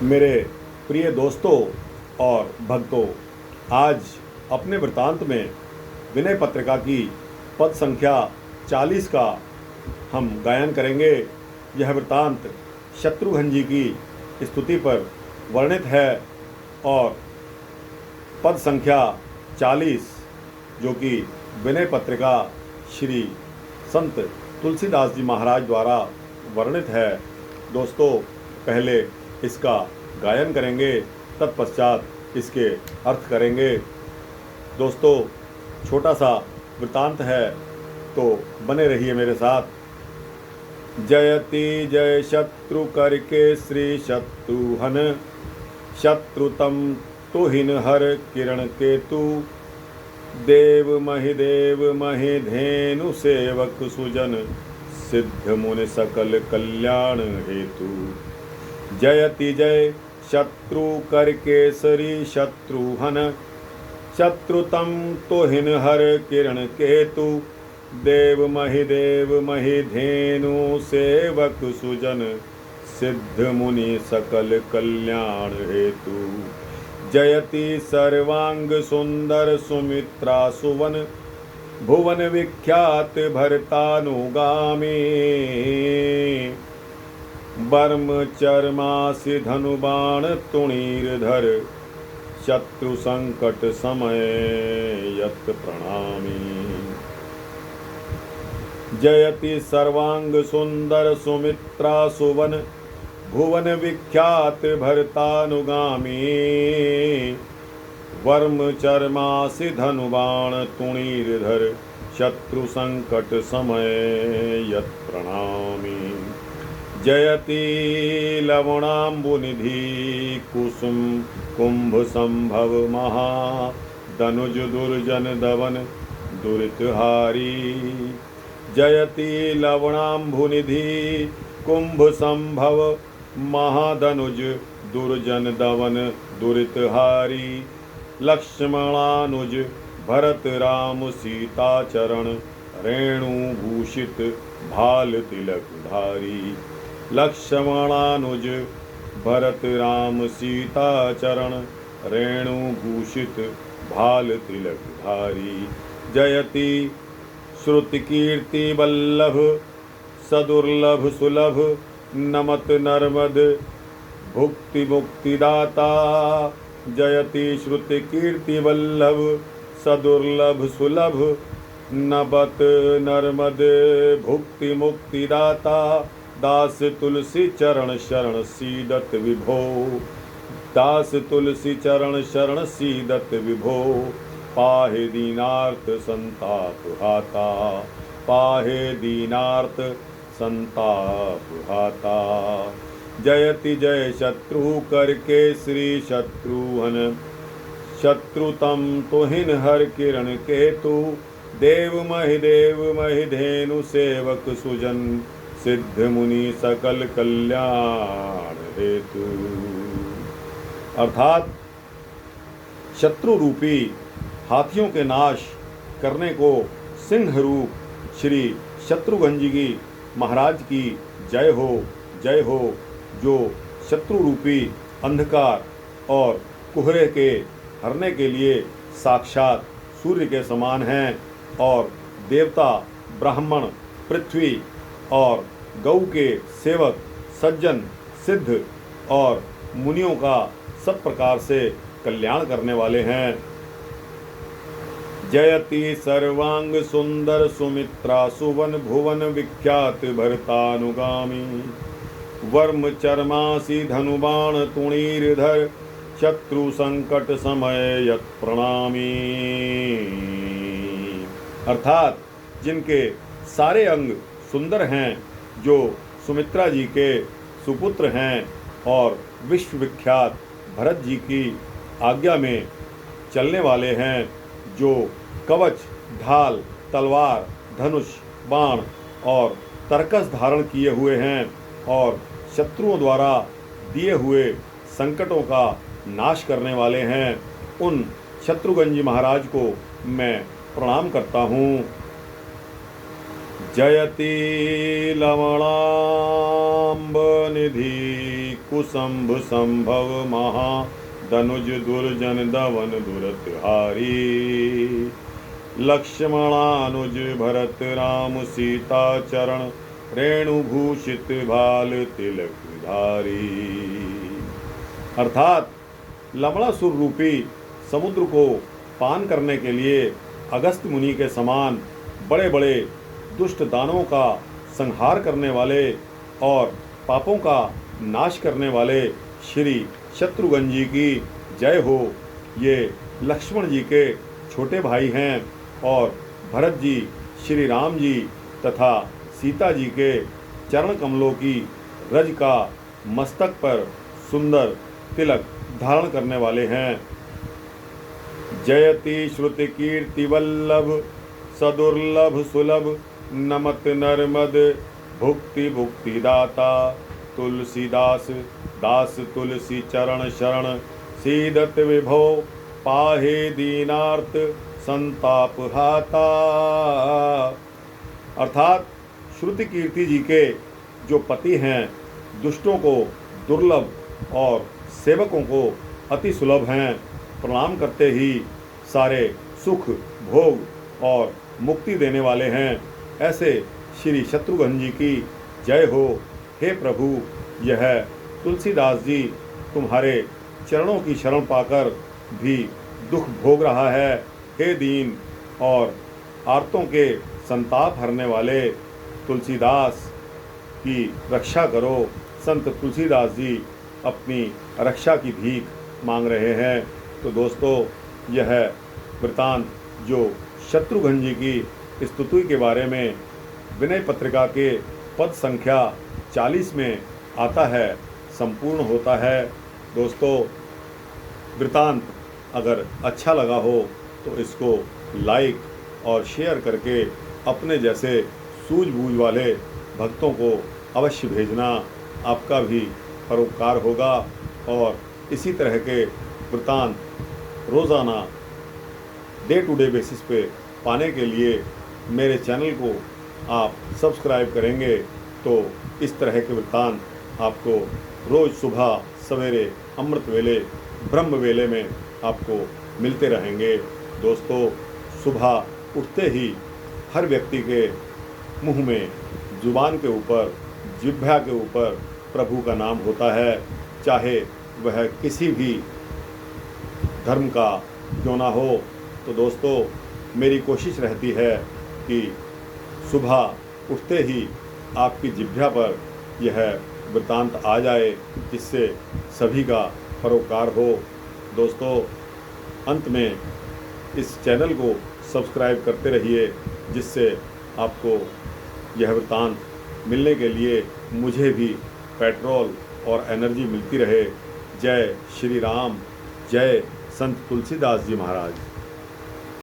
मेरे प्रिय दोस्तों और भक्तों, आज अपने वृत्तांत में विनय पत्रिका की पद संख्या 40 का हम गायन करेंगे। यह वृत्तांत शत्रुघ्न जी की स्तुति पर वर्णित है और पद संख्या 40 जो कि विनय पत्रिका श्री संत तुलसीदास जी महाराज द्वारा वर्णित है। दोस्तों, पहले इसका गायन करेंगे, तत्पश्चात इसके अर्थ करेंगे। दोस्तों, छोटा सा वृत्तांत है, तो बने रहिए मेरे साथ। जयति जय शत्रु करके श्री शत्रुघ्न, शत्रुतम तुहिन हर किरण केतु, देव महि धेनु सेवक सुजन, सिद्ध मुनि सकल कल्याण हेतु। जयति जय शत्रु कर केसरी शत्रुघ्न, शत्रुतम तुहिन हर किरण केतु, देव महि धेनु सेवक सुजन, सिद्ध मुनि सकल कल्याण हेतु। जयति सर्वांग सुंदर सुमित्रा सुवन, भुवन विख्यात भरतानुगामी, बर्म चर्मासि धनुबाण तुणीरधर, शत्रु संकट समय यत प्रणामी। जयति सर्वांग सुंदर सुमित्रा सुवन, भुवन विख्यात भरतानुगामी, वर्म चर्मासि धनुबाण तुणीरधर, शत्रु संकट समय यत प्रणामी। जयति लवणाम्बुनिधि कुसुम कुंभ संभव महा, दनुज दुर्जन दवन दुरितहारी। जयति लवणाम्बुनिधि कुंभ संभव महादनुज दुर्जन दवन दुरितहारी। लक्ष्मणानुज भरत राम सीता चरण, रेणु भूषित भाल तिलक धारी। लक्ष्मणानुज भरत राम सीता चरण, रेणु भूषित भाल तिलक धारी। जयति श्रुति कीर्ति वल्लभ, सदुर्लभ सुलभ नमत नर्मद, भुक्ति मुक्तिदाता। जयति श्रुति कीर्ति वल्लभ, सदुर्लभ सुलभ नबत नर्मद, भुक्ति मुक्तिदाता। दास तुलसी चरण शरण सीदत विभो, दास तुलसी चरण शरण सीदत विभो। पाहे दीनार्थ संताप हाता, पाहे दीनार्थ संताप हाता। जयति जय शत्रु करके श्री शत्रुघ्न, शत्रुतम तुहिन हर किरण केतु, देव महि धेनु सेवक सुजन, सिद्ध मुनि सकल कल्याण हेतु। अर्थात शत्रु रूपी हाथियों के नाश करने को सिंह रूप श्री शत्रुघ्न जी की महाराज की जय हो, जय हो, जो शत्रु रूपी अंधकार और कुहरे के हरने के लिए साक्षात सूर्य के समान हैं और देवता, ब्राह्मण, पृथ्वी और गौ के सेवक, सज्जन, सिद्ध और मुनियों का सब प्रकार से कल्याण करने वाले हैं। जयति सर्वांग सुंदर सुमित्रा सुवन, भुवन विख्यात भरतानुगामी, वर्म चर्मासि धनुबाण तुणीरधर, शत्रु संकट समय यत प्रणामी। अर्थात जिनके सारे अंग सुंदर हैं, जो सुमित्रा जी के सुपुत्र हैं और विश्व विख्यात भरत जी की आज्ञा में चलने वाले हैं, जो कवच, ढाल, तलवार, धनुष, बाण और तरकस धारण किए हुए हैं और शत्रुओं द्वारा दिए हुए संकटों का नाश करने वाले हैं, उन शत्रुघ्न जी महाराज को मैं प्रणाम करता हूँ। जयति लवणाम्ब निधि कुसुम्भ संभव महा धनुज दुर्जन दवन दुरतिहारी लक्ष्मणानुज भरत राम सीता चरण रेणुभूषित भाल तिलक धारी। अर्थात लवणासुर रूपी समुद्र को पान करने के लिए अगस्त मुनि के समान बड़े बड़े दुष्ट दानवों का संहार करने वाले और पापों का नाश करने वाले श्री शत्रुघ्न जी की जय हो। ये लक्ष्मण जी के छोटे भाई हैं और भरत जी, श्री राम जी तथा सीता जी के चरण कमलों की रज का मस्तक पर सुंदर तिलक धारण करने वाले हैं। जयति श्रुति कीर्ति वल्लभ सदुर्लभ सुलभ नमत नर्मद भुक्ति भुक्ति दाता तुलसीदास दास तुलसी चरण शरण सीदत विभो पाहे दीनार्थ संताप हाता। अर्थात श्रुति कीर्ति जी के जो पति हैं, दुष्टों को दुर्लभ और सेवकों को अति सुलभ हैं, प्रणाम करते ही सारे सुख भोग और मुक्ति देने वाले हैं, ऐसे श्री शत्रुघ्न जी की जय हो। हे प्रभु, यह तुलसीदास जी तुम्हारे चरणों की शरण पाकर भी दुख भोग रहा है। हे दीन और आर्तों के संताप हरने वाले तुलसीदास की रक्षा करो। संत तुलसीदास जी अपनी रक्षा की भीख मांग रहे हैं। तो दोस्तों, यह वृतांत जो शत्रुघ्न जी की स्तुति के बारे में विनय पत्रिका के पद संख्या 40 में आता है, संपूर्ण होता है। दोस्तों, वृतांत अगर अच्छा लगा हो तो इसको लाइक और शेयर करके अपने जैसे सूझबूझ वाले भक्तों को अवश्य भेजना। आपका भी परोपकार होगा और इसी तरह के वृतांत रोज़ाना डे टू डे बेसिस पे पाने के लिए मेरे चैनल को आप सब्सक्राइब करेंगे तो इस तरह के वृतांत आपको रोज़ सुबह सवेरे अमृत वेले ब्रह्म वेले में आपको मिलते रहेंगे। दोस्तों, सुबह उठते ही हर व्यक्ति के मुंह में, जुबान के ऊपर, जिह्वा के ऊपर प्रभु का नाम होता है, चाहे वह किसी भी धर्म का क्यों ना हो। तो दोस्तों, मेरी कोशिश रहती है कि सुबह उठते ही आपकी जिह्वा पर यह वृतांत आ जाए, जिससे सभी का परोपकार हो। दोस्तों, अंत में इस चैनल को सब्सक्राइब करते रहिए, जिससे आपको यह वृतांत मिलने के लिए मुझे भी पेट्रोल और एनर्जी मिलती रहे। जय श्री राम, जय संत तुलसीदास जी महाराज।